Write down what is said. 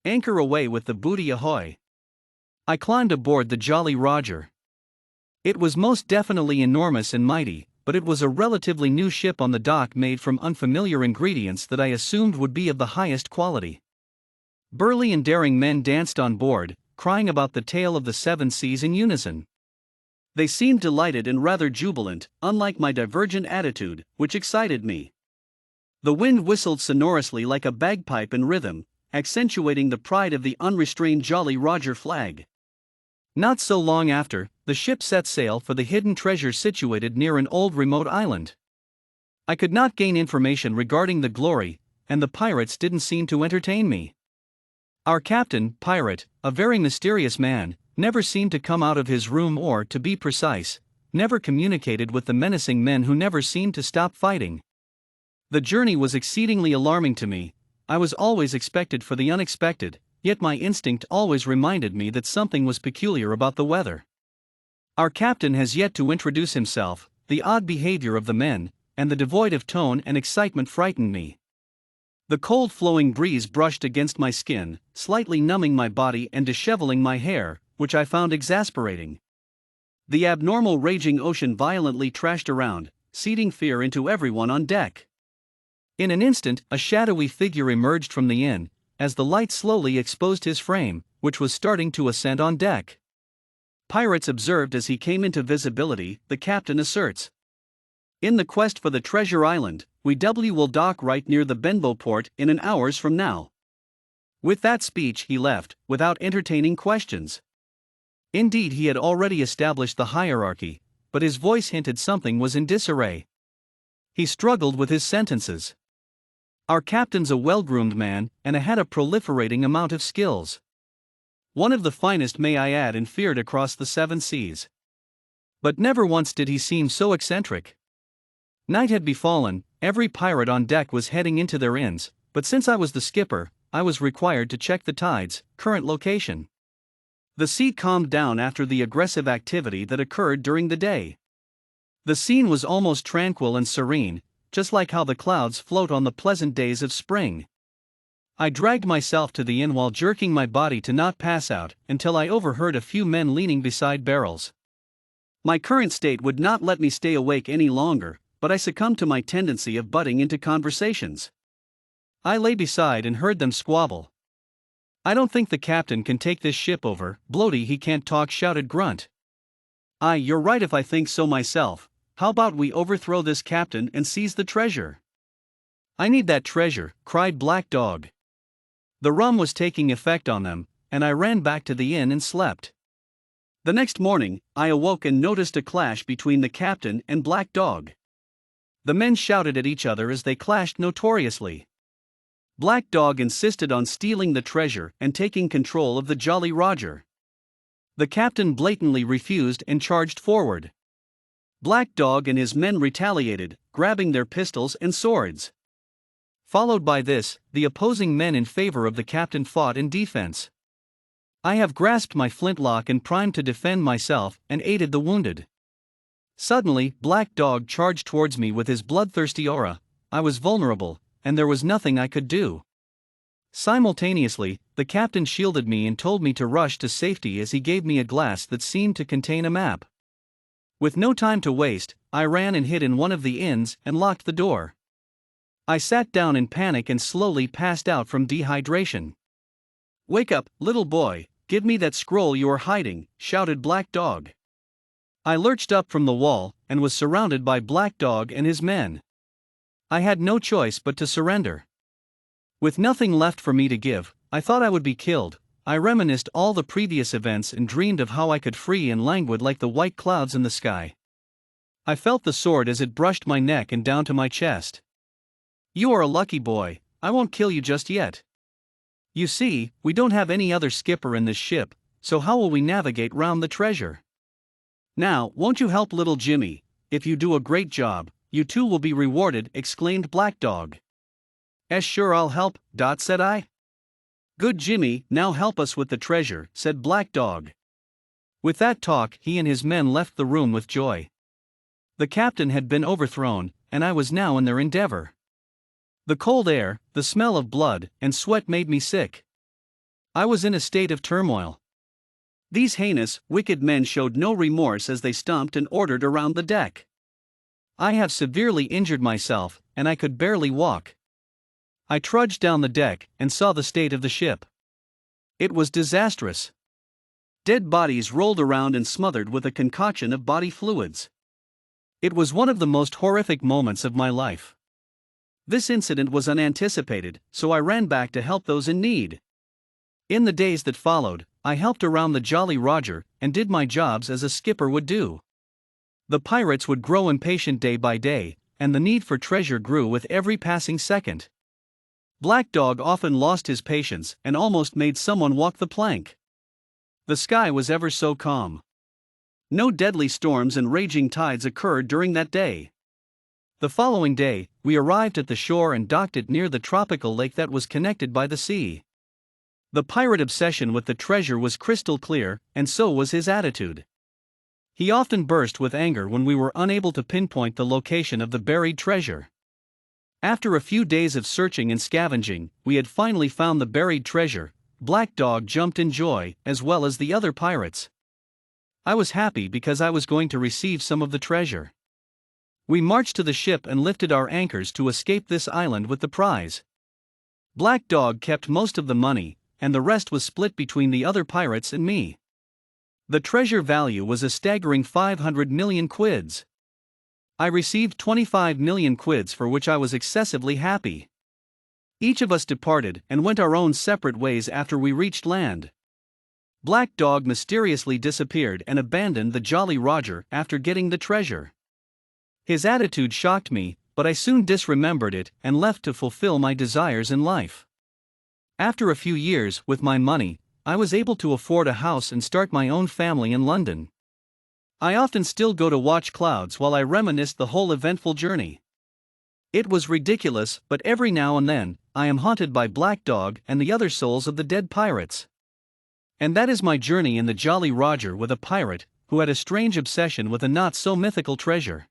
Anchor away with the booty ahoy. I climbed aboard the Jolly Roger. It was most definitely enormous and mighty, but it was a relatively new ship on the dock made from unfamiliar ingredients that I assumed would be of the highest quality. Burly and daring men danced on board, crying about the tale of the seven seas in unison. They seemed delighted and rather jubilant, unlike my divergent attitude, which excited me. The wind whistled sonorously like a bagpipe in rhythm, accentuating the pride of the unrestrained Jolly Roger flag. Not so long after, the ship set sail for the hidden treasure situated near an old remote island. I could not gain information regarding the glory, and the pirates didn't seem to entertain me. Our captain, pirate, a very mysterious man, never seemed to come out of his room or, to be precise, never communicated with the menacing men who never seemed to stop fighting. The journey was exceedingly alarming to me. I was always expected for the unexpected, yet my instinct always reminded me that something was peculiar about the weather. Our captain has yet to introduce himself. The odd behavior of the men, and the devoid of tone and excitement frightened me. The cold flowing breeze brushed against my skin, slightly numbing my body and disheveling my hair, which I found exasperating. The abnormal raging ocean violently trashed around, seeding fear into everyone on deck. In an instant, a shadowy figure emerged from the inn, as the light slowly exposed his frame, which was starting to ascend on deck. Pirates observed as he came into visibility, the captain asserts. In the quest for the treasure island, we will dock right near the Benbow port in an hour's from now. With that speech he left, without entertaining questions. Indeed, he had already established the hierarchy, but his voice hinted something was in disarray. He struggled with his sentences. Our captain's a well-groomed man, and had a proliferating amount of skills. One of the finest, may I add, and feared across the seven seas. But never once did he seem so eccentric. Night had befallen, every pirate on deck was heading into their inns, but since I was the skipper, I was required to check the tide's current location. The sea calmed down after the aggressive activity that occurred during the day. The scene was almost tranquil and serene, just like how the clouds float on the pleasant days of spring. I dragged myself to the inn while jerking my body to not pass out, until I overheard a few men leaning beside barrels. My current state would not let me stay awake any longer, but I succumbed to my tendency of butting into conversations. I lay beside and heard them squabble. "I don't think the captain can take this ship over, Bloaty he can't talk," shouted Grunt. "Aye, you're right if I think so myself. How about we overthrow this captain and seize the treasure?" "I need that treasure," cried Black Dog. The rum was taking effect on them, and I ran back to the inn and slept. The next morning, I awoke and noticed a clash between the captain and Black Dog. The men shouted at each other as they clashed notoriously. Black Dog insisted on stealing the treasure and taking control of the Jolly Roger. The captain blatantly refused and charged forward. Black Dog and his men retaliated, grabbing their pistols and swords. Followed by this, the opposing men in favor of the captain fought in defense. I have grasped my flintlock and primed to defend myself and aided the wounded. Suddenly, Black Dog charged towards me with his bloodthirsty aura. I was vulnerable, and there was nothing I could do. Simultaneously, the captain shielded me and told me to rush to safety as he gave me a glass that seemed to contain a map. With no time to waste, I ran and hid in one of the inns and locked the door. I sat down in panic and slowly passed out from dehydration. "Wake up, little boy, give me that scroll you are hiding," shouted Black Dog. I lurched up from the wall, and was surrounded by Black Dog and his men. I had no choice but to surrender. With nothing left for me to give, I thought I would be killed. I reminisced all the previous events and dreamed of how I could free and languid like the white clouds in the sky. I felt the sword as it brushed my neck and down to my chest. "You are a lucky boy, I won't kill you just yet. You see, we don't have any other skipper in this ship, so how will we navigate round the treasure? Now, won't you help little Jimmy? If you do a great job, you too will be rewarded," exclaimed Black Dog. Sure I'll help," said I. "Good Jimmy, now help us with the treasure," said Black Dog. With that talk, he and his men left the room with joy. The captain had been overthrown, and I was now in their endeavor. The cold air, the smell of blood and sweat made me sick. I was in a state of turmoil. These heinous, wicked men showed no remorse as they stomped and ordered around the deck. I have severely injured myself, and I could barely walk. I trudged down the deck and saw the state of the ship. It was disastrous. Dead bodies rolled around and smothered with a concoction of body fluids. It was one of the most horrific moments of my life. This incident was unanticipated, so I ran back to help those in need. In the days that followed, I helped around the Jolly Roger and did my jobs as a skipper would do. The pirates would grow impatient day by day, and the need for treasure grew with every passing second. Black Dog often lost his patience and almost made someone walk the plank. The sky was ever so calm. No deadly storms and raging tides occurred during that day. The following day, we arrived at the shore and docked it near the tropical lake that was connected by the sea. The pirate obsession with the treasure was crystal clear, and so was his attitude. He often burst with anger when we were unable to pinpoint the location of the buried treasure. After a few days of searching and scavenging, we had finally found the buried treasure. Black Dog jumped in joy, as well as the other pirates. I was happy because I was going to receive some of the treasure. We marched to the ship and lifted our anchors to escape this island with the prize. Black Dog kept most of the money, and the rest was split between the other pirates and me. The treasure value was a staggering 500 million quids. I received 25 million quids, for which I was excessively happy. Each of us departed and went our own separate ways after we reached land. Black Dog mysteriously disappeared and abandoned the Jolly Roger after getting the treasure. His attitude shocked me, but I soon disremembered it and left to fulfill my desires in life. After a few years, with my money, I was able to afford a house and start my own family in London. I often still go to watch clouds while I reminisce the whole eventful journey. It was ridiculous, but every now and then, I am haunted by Black Dog and the other souls of the dead pirates. And that is my journey in the Jolly Roger with a pirate who had a strange obsession with a not-so-mythical treasure.